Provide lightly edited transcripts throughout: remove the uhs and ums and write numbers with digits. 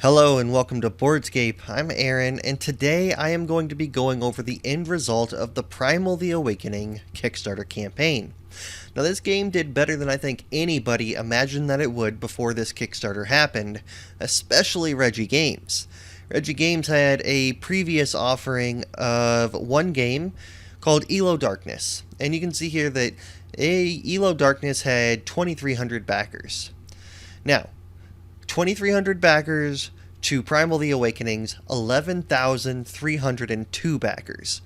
Hello and welcome to Boardscape. I'm Aaron, and today I am going to be going over the end result of the Primal the Awakening Kickstarter campaign. Now, this game did better than I think anybody imagined that it would before this Kickstarter happened, especially Reggie Games. Reggie Games had a previous offering of one game called Elo Darkness, and you can see here that Elo Darkness had 2,300 backers. Now, 2,300 backers to Primal the Awakening's 11,302 backers.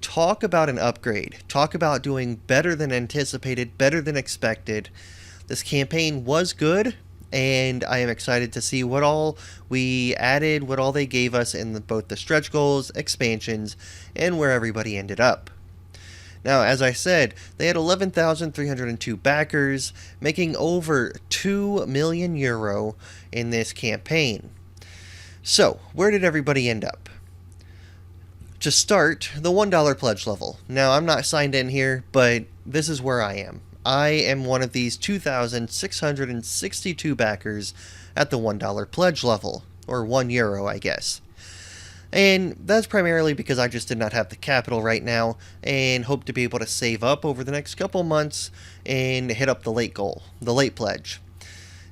Talk about an upgrade. Talk about doing better than anticipated, better than expected. This campaign was good, and I am excited to see what all we added, what all they gave us in both the stretch goals, expansions, and where everybody ended up. Now, as I said, they had 11,302 backers, making over 2 million euro in this campaign. So, where did everybody end up? To start, the $1 pledge level. Now, I'm not signed in here, but this is where I am. I am one of these 2,662 backers at the $1 pledge level, or €1, I guess. And that's primarily because I just did not have the capital right now and hope to be able to save up over the next couple months and hit up the late goal, the late pledge.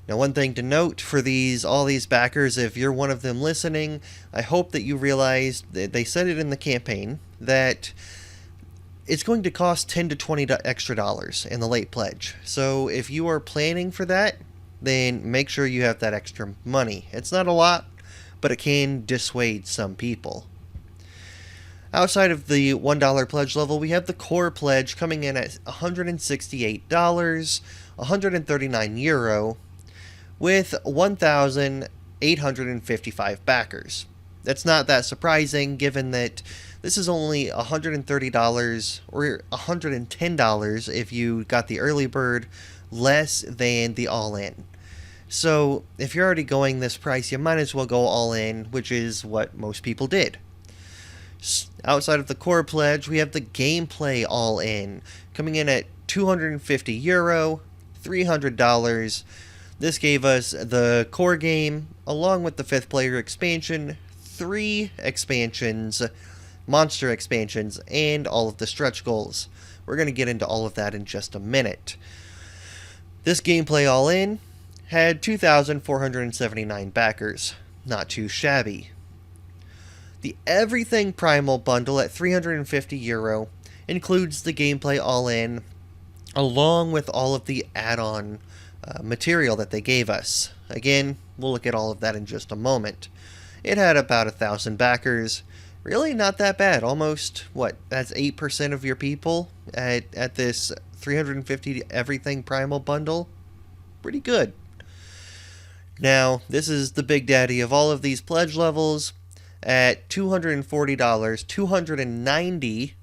Now, one thing to note for all these backers, if you're one of them listening, I hope that you realize that they said it in the campaign that it's going to cost $10 to $20 extra dollars in the late pledge. So if you are planning for that, then make sure you have that extra money. It's not a lot, but it can dissuade some people. Outside of the $1 pledge level, we have the core pledge coming in at $168, 139 euro, with 1,855 backers. That's not that surprising, given that this is only $130 or $110 if you got the early bird, less than the all-in. So, if you're already going this price, you might as well go all in, which is what most people did. Outside of the core pledge, we have the gameplay all in, coming in at 250 euro, $300. This gave us the core game, along with the 5th player expansion, 3 expansions, monster expansions, and all of the stretch goals. We're going to get into all of that in just a minute. This gameplay all in had 2,479 backers. Not too shabby. The Everything Primal bundle at 350 euro includes the gameplay all-in, along with all of the add-on material that they gave us. Again, we'll look at all of that in just a moment. It had about 1,000 backers. Really not that bad. Almost, that's 8% of your people at this 350 Everything Primal bundle. Pretty good. Now, this is the big daddy of all of these pledge levels. At $240, 290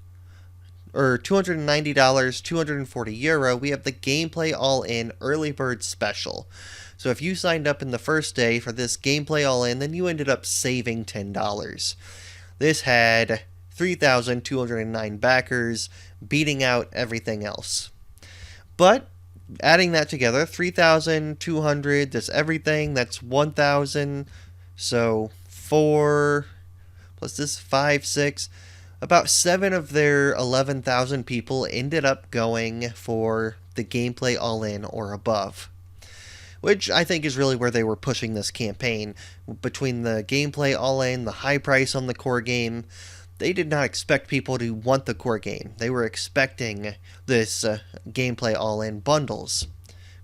or $290, 240 euro, we have the gameplay all-in early bird special. So if you signed up in the first day for this gameplay all-in, then you ended up saving $10. This had 3,209 backers, beating out everything else. But adding that together, 3,200, that's everything, that's 1,000, so 4, plus this 5, 6, about 7 of their 11,000 people ended up going for the gameplay all-in or above. Which I think is really where they were pushing this campaign. Between the gameplay all-in, the high price on the core game, they did not expect people to want the core game. They were expecting this gameplay all-in bundles,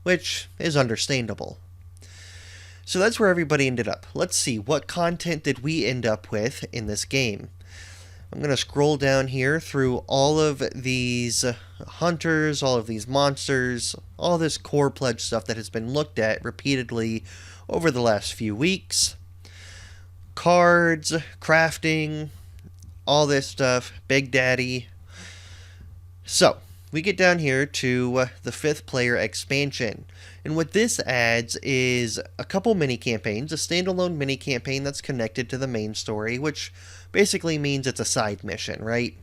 which is understandable. So that's where everybody ended up. Let's see, what content did we end up with in this game? I'm going to scroll down here through all of these hunters, all of these monsters, all this core pledge stuff that has been looked at repeatedly over the last few weeks. Cards, crafting, all this stuff, Big Daddy. So, we get down here to the 5th player expansion. And what this adds is a couple mini campaigns, a standalone mini campaign that's connected to the main story, which basically means it's a side mission, right?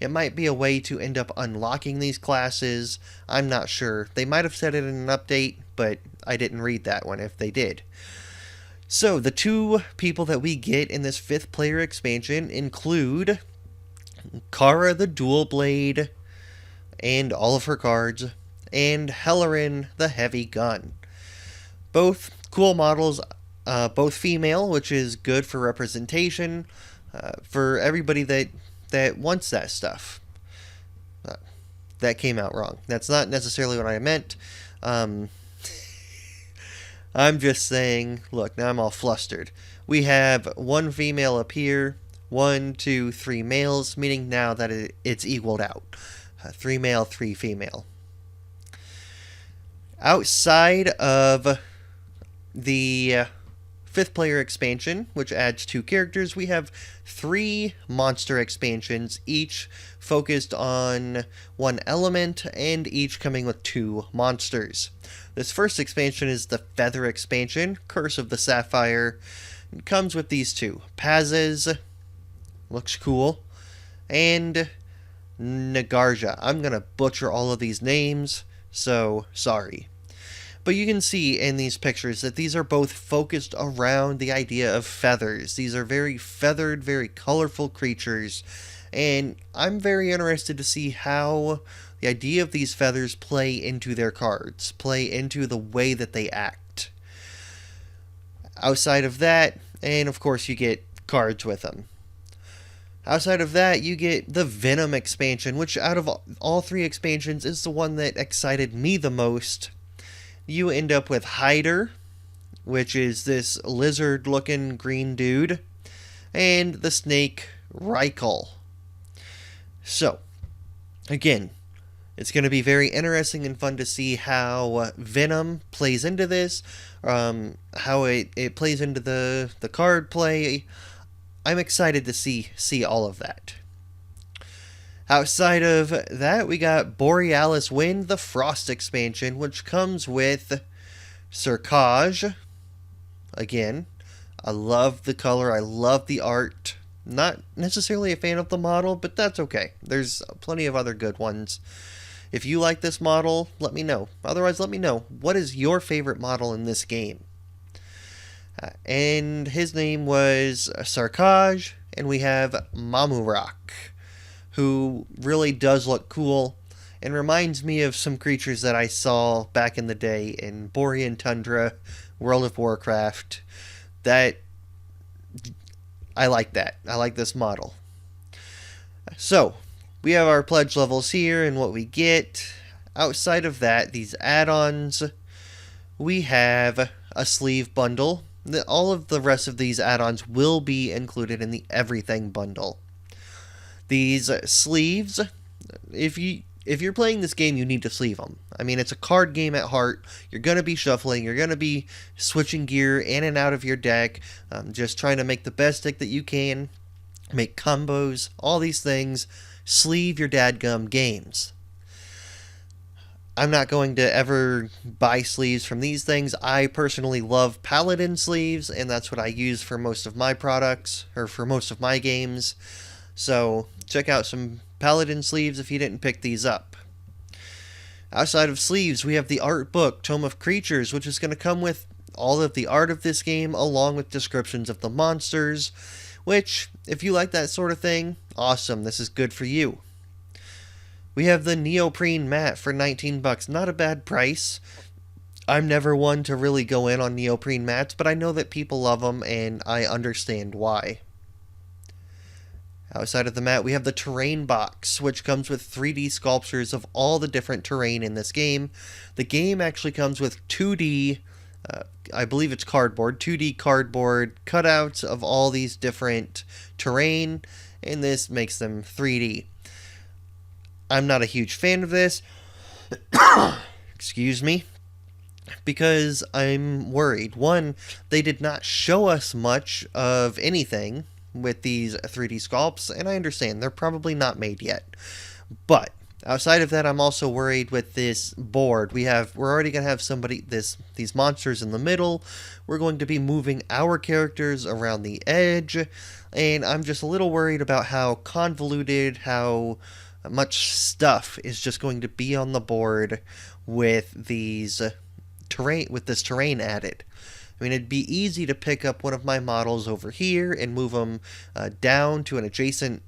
It might be a way to end up unlocking these classes. I'm not sure. They might have said it in an update, but I didn't read that one if they did. So, the two people that we get in this 5th player expansion include Kara the Dual Blade and all of her cards, and Hellerin the Heavy Gun. Both cool models, both female, which is good for representation for everybody that wants that stuff. That came out wrong. That's not necessarily what I meant. I'm just saying, look, now I'm all flustered. We have one female up here, 1, 2, 3 males, meaning now that it's equaled out. 3 male, 3 female. Outside of the 5th player expansion, which adds 2 characters, we have 3 monster expansions, each focused on 1 element and each coming with 2 monsters. This first expansion is the Feather expansion, Curse of the Sapphire. It comes with these 2. Pazes, looks cool, and Nagarja. I'm going to butcher all of these names, so sorry. But you can see in these pictures that these are both focused around the idea of feathers. These are very feathered, very colorful creatures, and I'm very interested to see how the idea of these feathers play into their cards, play into the way that they act. Outside of that, and of course you get cards with them. Outside of that, you get the Venom expansion, which out of all 3 expansions is the one that excited me the most. You end up with Hyder, which is this lizard-looking green dude, and the snake Rykal. So, again, it's going to be very interesting and fun to see how Venom plays into this, how it plays into the card play. I'm excited to see all of that. Outside of that, we got Borealis Wind, the Frost expansion, which comes with Cercage. Again, I love the color, I love the art. Not necessarily a fan of the model, but that's okay. There's plenty of other good ones. If you like this model, let me know. Otherwise, let me know. What is your favorite model in this game? And his name was Sarkaj, and we have Mamurak, who really does look cool and reminds me of some creatures that I saw back in the day in Borean Tundra, World of Warcraft. That I like that. I like this model. So, we have our pledge levels here and what we get. Outside of that, these add-ons, we have a sleeve bundle. All of the rest of these add-ons will be included in the everything bundle. These sleeves, if you're playing this game, you need to sleeve them. I mean, it's a card game at heart. You're going to be shuffling. You're going to be switching gear in and out of your deck, just trying to make the best deck that you can, make combos, all these things. Sleeve your dadgum games. I'm not going to ever buy sleeves from these things. I personally love Paladin sleeves, and that's what I use for most of my products, or for most of my games. So, check out some Paladin sleeves if you didn't pick these up. Outside of sleeves, we have the art book, Tome of Creatures, which is going to come with all of the art of this game, along with descriptions of the monsters, which, if you like that sort of thing, awesome, this is good for you. We have the neoprene mat for $19, not a bad price. I'm never one to really go in on neoprene mats, but I know that people love them, and I understand why. Outside of the mat, we have the terrain box, which comes with 3D sculptures of all the different terrain in this game. The game actually comes with 2D, I believe it's cardboard, 2D cardboard cutouts of all these different terrain, and this makes them 3D. I'm not a huge fan of this, excuse me, because I'm worried. One, they did not show us much of anything with these 3D sculpts, and I understand they're probably not made yet. But outside of that, I'm also worried with this board. We're already going to have these monsters in the middle. We're going to be moving our characters around the edge, and I'm just a little worried about how convoluted, how much stuff is just going to be on the board with this terrain added. I mean, it'd be easy to pick up one of my models over here and move them down to an adjacent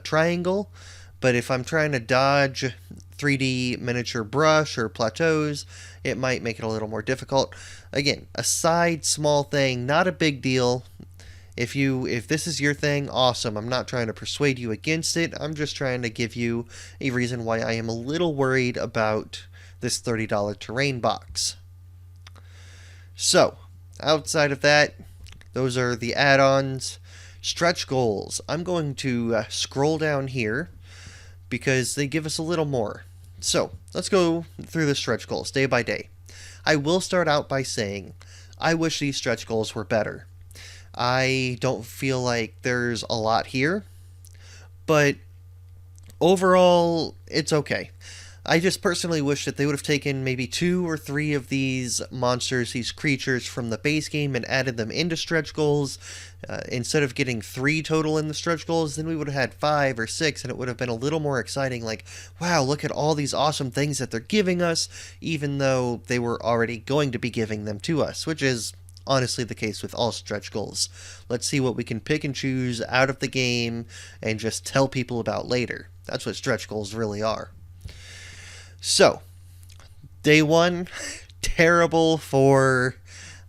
triangle, but if I'm trying to dodge 3D miniature brush or plateaus, it might make it a little more difficult. Again, a side small thing, not a big deal. If this is your thing, awesome. I'm not trying to persuade you against it. I'm just trying to give you a reason why I am a little worried about this $30 terrain box. So, outside of that, those are the add-ons. Stretch goals. I'm going to scroll down here because they give us a little more. So, let's go through the stretch goals day by day. I will start out by saying, I wish these stretch goals were better. I don't feel like there's a lot here, but overall, it's okay. I just personally wish that they would have taken maybe 2 or 3 of these monsters, these creatures from the base game and added them into stretch goals. Instead of getting 3 total in the stretch goals, then we would have had 5 or 6 and it would have been a little more exciting. Like, wow, look at all these awesome things that they're giving us, even though they were already going to be giving them to us, which is honestly the case with all stretch goals. Let's see what we can pick and choose out of the game and just tell people about later. That's what stretch goals really are. So, day 1, terrible for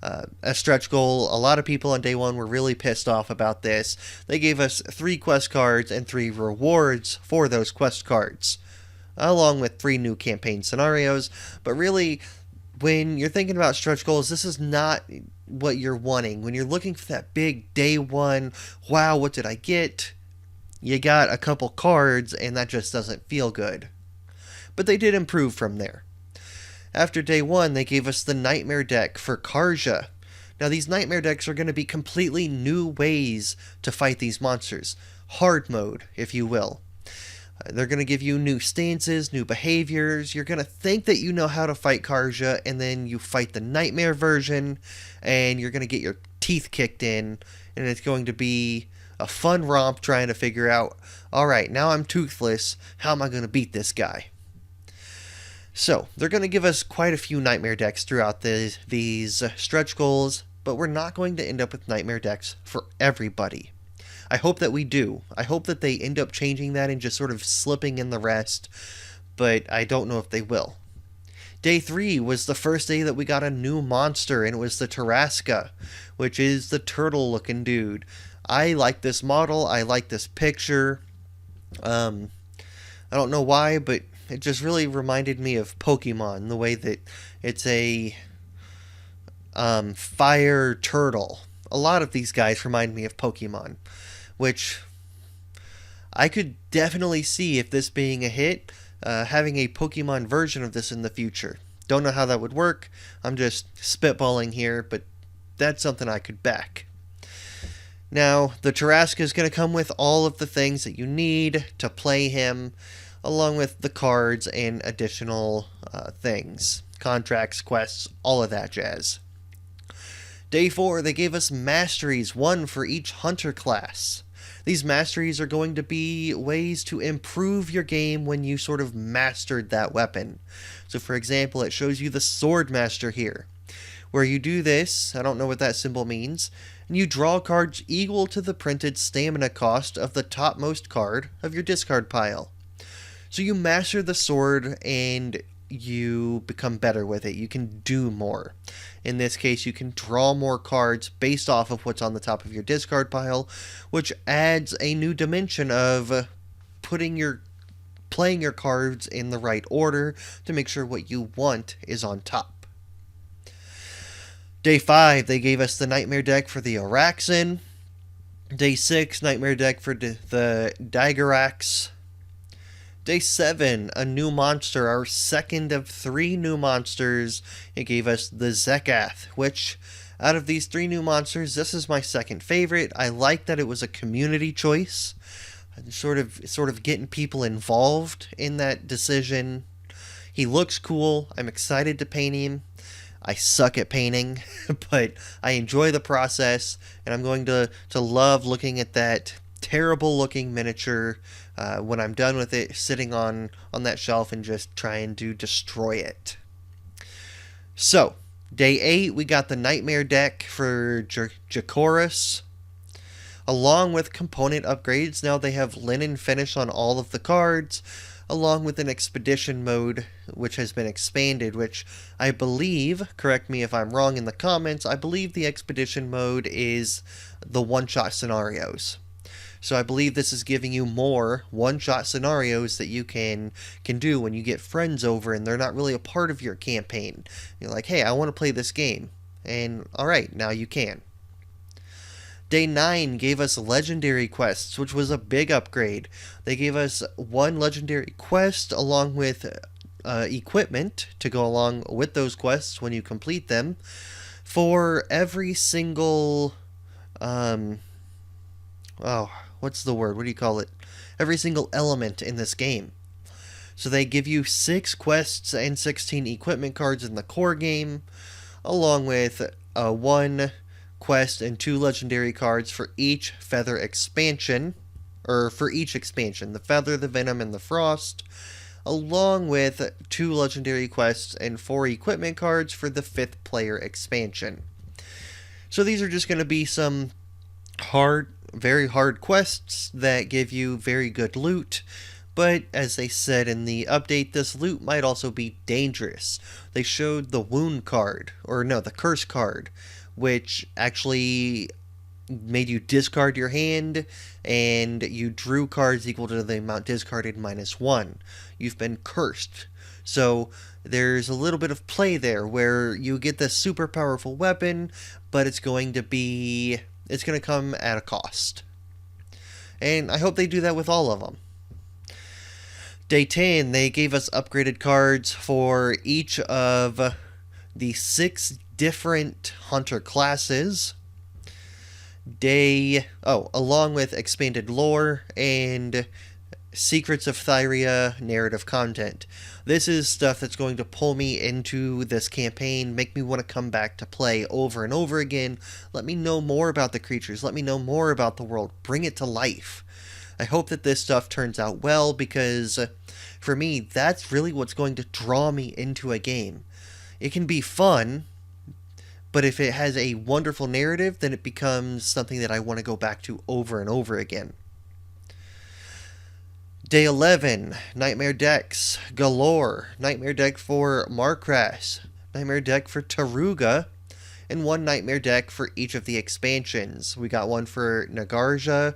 a stretch goal. A lot of people on day 1 were really pissed off about this. They gave us 3 quest cards and 3 rewards for those quest cards, along with 3 new campaign scenarios. But really, when you're thinking about stretch goals, this is not what you're wanting. When you're looking for that big day 1, wow, what did I get? You got a couple cards, and that just doesn't feel good. But they did improve from there. After day 1, they gave us the Nightmare deck for Karja. Now, these Nightmare decks are going to be completely new ways to fight these monsters. Hard mode, if you will. They're going to give you new stances, new behaviors. You're going to think that you know how to fight Karja, and then you fight the Nightmare version, and you're going to get your teeth kicked in, and it's going to be a fun romp trying to figure out, alright, now I'm toothless, how am I going to beat this guy? So, they're going to give us quite a few Nightmare decks throughout these stretch goals, but we're not going to end up with Nightmare decks for everybody. I hope that we do. I hope that they end up changing that and just sort of slipping in the rest, but I don't know if they will. Day 3 was the first day that we got a new monster, and it was the Tarrasca, which is the turtle-looking dude. I like this model. I like this picture. I don't know why, but it just really reminded me of Pokemon, the way that it's a fire turtle. A lot of these guys remind me of Pokemon, which I could definitely see, if this being a hit, having a Pokemon version of this in the future. Don't know how that would work. I'm just spitballing here, but that's something I could back. Now, the Tarrasca is going to come with all of the things that you need to play him, along with the cards and additional things. Contracts, quests, all of that jazz. Day 4, they gave us masteries, 1 for each hunter class. These masteries are going to be ways to improve your game when you sort of mastered that weapon. So for example, it shows you the Sword Master here, where you do this, I don't know what that symbol means, and you draw cards equal to the printed stamina cost of the topmost card of your discard pile. So you master the sword and you become better with it. You can do more. In this case, you can draw more cards based off of what's on the top of your discard pile, which adds a new dimension of playing your cards in the right order to make sure what you want is on top. Day 5, they gave us the Nightmare deck for the Araxin. Day 6, Nightmare deck for the Digerax. Day 7, a new monster, our second of 3 new monsters. It gave us the Zekath, which, out of these 3 new monsters, this is my second favorite. I like that it was a community choice, sort of getting people involved in that decision. He looks cool. I'm excited to paint him. I suck at painting, but I enjoy the process, and I'm going to love looking at that terrible looking miniature when I'm done with it, sitting on that shelf and just trying to destroy it. So, Day 8, we got the Nightmare deck for Jacorus, along with component upgrades. Now they have linen finish on all of the cards, along with an expedition mode, which has been expanded, which I believe, correct me if I'm wrong in the comments, I believe the expedition mode is the one-shot scenarios. So I believe this is giving you more one-shot scenarios that you can do when you get friends over and they're not really a part of your campaign. You're like, hey, I want to play this game. And alright, now you can. Day 9 gave us legendary quests, which was a big upgrade. They gave us one legendary quest along with equipment to go along with those quests when you complete them for every single what's the word? What do you call it? Every single element in this game. So they give you 6 quests and 16 equipment cards in the core game, along with 1 quest and 2 legendary cards for each feather expansion, or for each expansion, the Feather, the Venom, and the Frost, along with 2 legendary quests and 4 equipment cards for the 5th player expansion. So these are just going to be some very hard quests that give you very good loot, but as they said in the update, this loot might also be dangerous. They showed the wound card, or no, the curse card, which actually made you discard your hand, and you drew cards equal to the amount discarded -1. You've been cursed. So there's a little bit of play there where you get this super powerful weapon, but it's going to come at a cost. And I hope they do that with all of them. Day 10, they gave us upgraded cards for each of the 6 different hunter classes. Along with expanded lore and Secrets of Thyria narrative content. This is stuff that's going to pull me into this campaign, make me want to come back to play over and over again. Let me know more about the creatures, let me know more about the world, bring it to life. I hope that this stuff turns out well, because for me, that's really what's going to draw me into a game. It can be fun, but if it has a wonderful narrative, then it becomes something that I want to go back to over and over again. Day 11, Nightmare decks galore. Nightmare deck for Markras, Nightmare deck for Taruga, and 1 Nightmare deck for each of the expansions. We got one for Nagarja,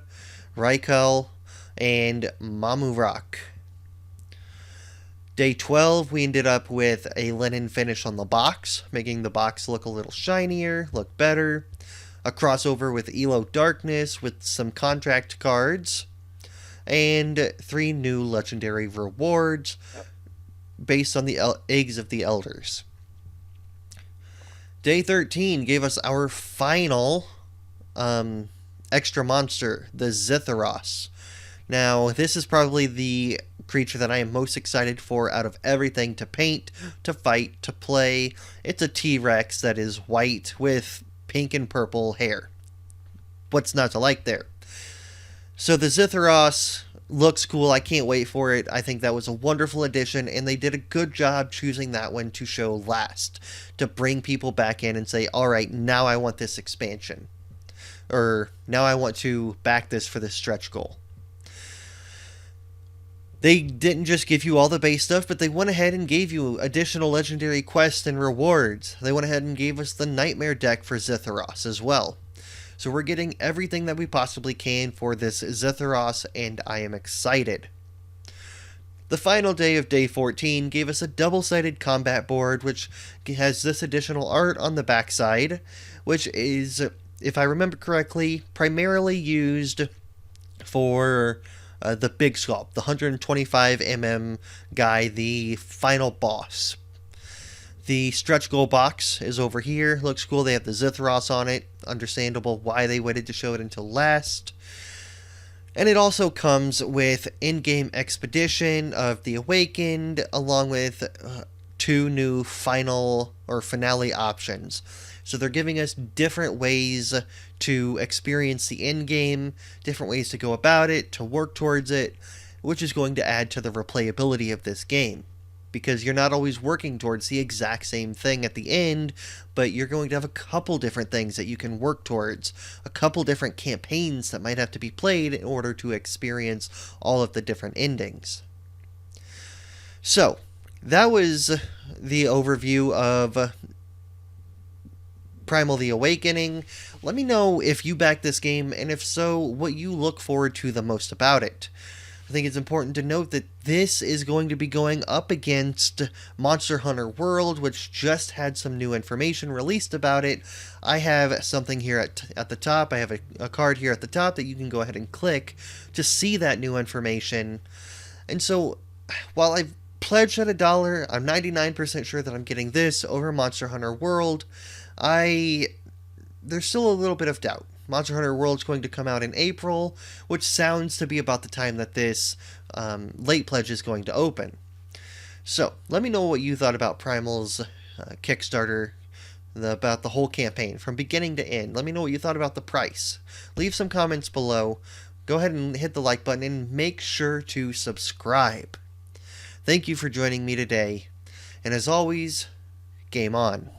Raikel, and Mamurak. Day 12, we ended up with a linen finish on the box, making the box look a little shinier, look better. A crossover with Elo Darkness with some contract cards. And 3 new legendary rewards based on the eggs of the elders. Day 13 gave us our final extra monster, the Zitharos. Now, this is probably the creature that I am most excited for out of everything to paint, to fight, to play. It's a T-Rex that is white with pink and purple hair. What's not to like there? So the Zitharos looks cool. I can't wait for it. I think that was a wonderful addition, and they did a good job choosing that one to show last, to bring people back in and say, alright, now I want this expansion. Or, now I want to back this for this stretch goal. They didn't just give you all the base stuff, but they went ahead and gave you additional legendary quests and rewards. They went ahead and gave us the Nightmare deck for Zitharos as well. So we're getting everything that we possibly can for this Zitharos, and I am excited. The final day of day 14 gave us a double-sided combat board, which has this additional art on the backside, which is, if I remember correctly, primarily used for the big sculpt, the 125mm guy, the final boss. The stretch goal box is over here. Looks cool. They have the Zitharos on it. Understandable why they waited to show it until last. And it also comes with in-game expedition of the Awakened, along with 2 new final or finale options. So they're giving us different ways to experience the in-game, different ways to go about it, to work towards it, which is going to add to the replayability of this game. because you're not always working towards the exact same thing at the end, but you're going to have a couple different things that you can work towards, a couple different campaigns that might have to be played in order to experience all of the different endings. So, that was the overview of Primal the Awakening. Let me know if you back this game, and if so, what you look forward to the most about it. I think it's important to note that this is going to be going up against Monster Hunter World, which just had some new information released about it. I have something here at the top. I have a card here at the top that you can go ahead and click to see that new information. And so, while I've pledged at $1, I'm 99% sure that I'm getting this over Monster Hunter World. There's still a little bit of doubt. Monster Hunter World's going to come out in April, which sounds to be about the time that this late pledge is going to open. So, let me know what you thought about Primal's Kickstarter, about the whole campaign, from beginning to end. Let me know what you thought about the price. Leave some comments below. Go ahead and hit the like button, and make sure to subscribe. Thank you for joining me today, and as always, game on.